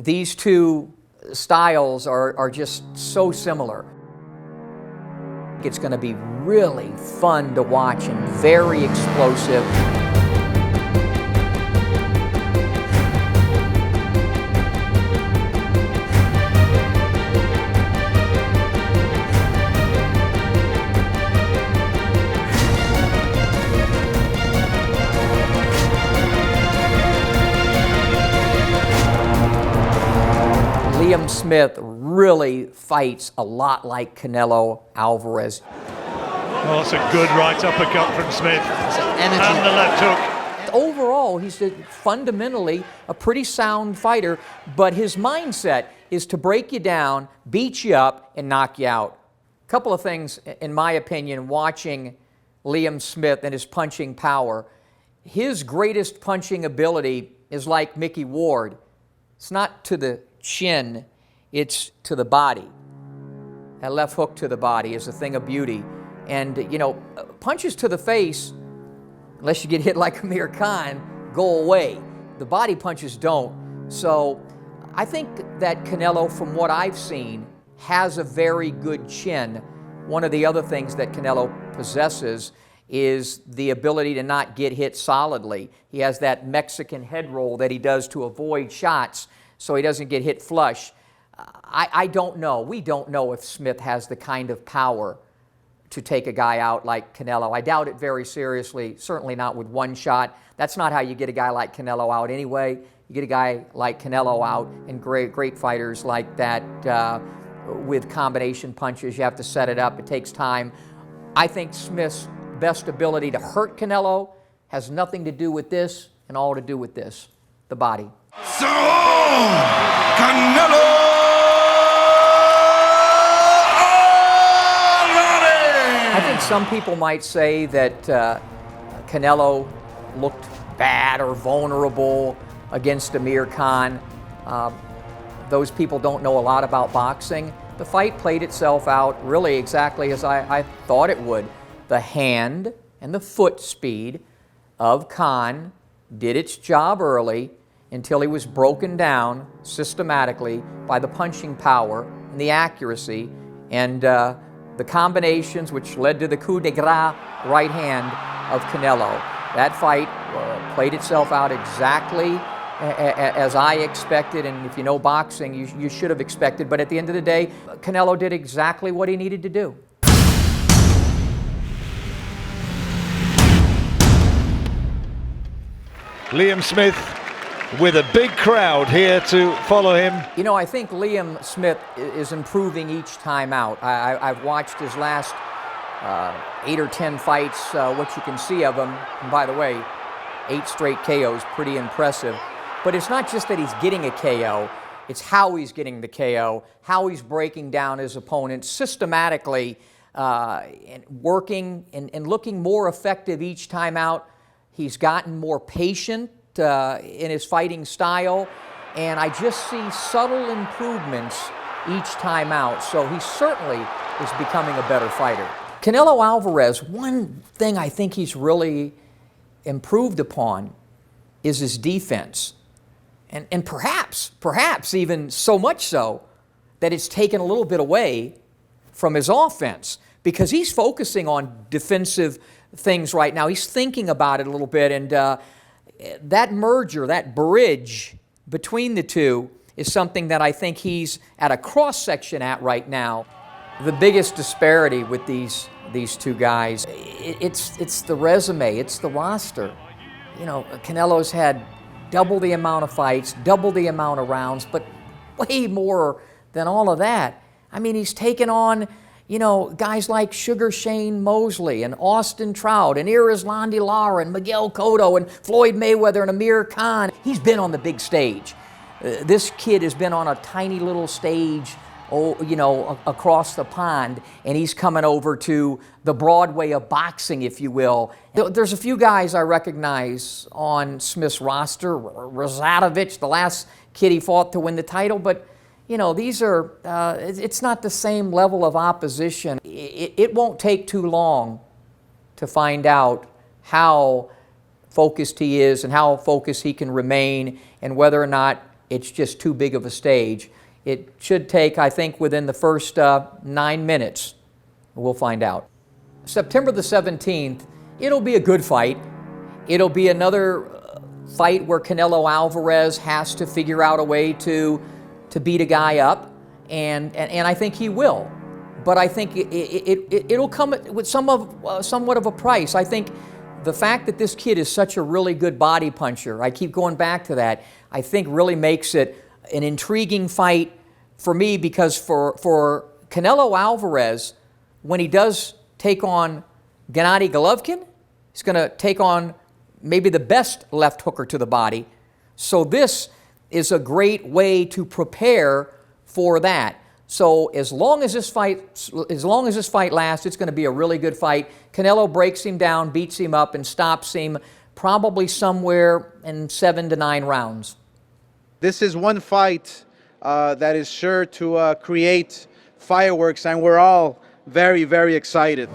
these two styles are just so similar. It's going to be really fun to watch and very explosive. Liam Smith really fights a lot like Canelo Alvarez. Well, that's a good right uppercut from Smith. And the left hook. Overall, he's fundamentally a pretty sound fighter, but his mindset is to break you down, beat you up, and knock you out. A couple of things, in my opinion, watching Liam Smith and his punching power. His greatest punching ability is like Mickey Ward. It's not to the chin, it's to the body. That left hook to the body is a thing of beauty. And, you know, punches to the face, unless you get hit like Amir Khan, go away. The body punches don't. So I think that Canelo, from what I've seen, has a very good chin. One of the other things that Canelo possesses is the ability to not get hit solidly. He has that Mexican head roll that he does to avoid shots so he doesn't get hit flush. I don't know. We don't know if Smith has the kind of power to take a guy out like Canelo. I doubt it very seriously, certainly not with one shot. That's not how you get a guy like Canelo out anyway. You get a guy like Canelo out, and great fighters like that with combination punches. You have to set it up. It takes time. I think Smith's best ability to hurt Canelo has nothing to do with this and all to do with this, the body. So, Canelo! I think some people might say that Canelo looked bad or vulnerable against Amir Khan. Those people don't know a lot about boxing. The fight played itself out really exactly as I thought it would. The hand and the foot speed of Khan did its job early until he was broken down systematically by the punching power and the accuracy and the combinations which led to the coup de grace right hand of Canelo. That fight played itself out exactly as I expected, and if you know boxing, you should have expected. But at the end of the day, Canelo did exactly what he needed to do. Liam Smith with a big crowd here to follow him. You know, I think Liam Smith is improving each time out. I've watched his last 8 or 10 fights, what you can see of him. And by the way, 8 straight KOs, pretty impressive. But it's not just that he's getting a KO, it's how he's getting the KO, how he's breaking down his opponent systematically, and working and looking more effective each time out. He's gotten more patient in his fighting style, and I just see subtle improvements each time out. So he certainly is becoming a better fighter. Canelo Alvarez, one thing I think he's really improved upon is his defense. And perhaps even so much so that it's taken a little bit away from his offense, because he's focusing on defensive things right now. He's thinking about it a little bit, and that merger, that bridge between the two is something that I think he's at a cross-section at right now. The biggest disparity with these two guys, it's the resume, it's the roster. You know, Canelo's had double the amount of fights, double the amount of rounds, but way more than all of that. I mean, he's taken on, you know, guys like Sugar Shane Mosley and Austin Trout and Irizlandi Lara and Miguel Cotto and Floyd Mayweather and Amir Khan. He's been on the big stage. This kid has been on a tiny little stage, you know, across the pond, and he's coming over to the Broadway of boxing, if you will. There's a few guys I recognize on Smith's roster. Razadovich, the last kid he fought to win the title, but you know, these are, it's not the same level of opposition. It won't take too long to find out how focused he is and how focused he can remain, and whether or not it's just too big of a stage. It should take, I think, within the first 9 minutes. We'll find out. September the 17th, it'll be a good fight. It'll be another fight where Canelo Alvarez has to figure out a way to beat a guy up, and I think he will. But I think it'll come with somewhat of a price. I think the fact that this kid is such a really good body puncher, I keep going back to that, I think really makes it an intriguing fight for me, because for Canelo Alvarez, when he does take on Gennady Golovkin, he's going to take on maybe the best left hooker to the body. So this is a great way to prepare for that. So as long as this fight lasts, it's going to be a really good fight. Canelo breaks him down, beats him up, and stops him probably somewhere in 7 to 9 rounds. This is one fight that is sure to create fireworks, and we're all very, very excited.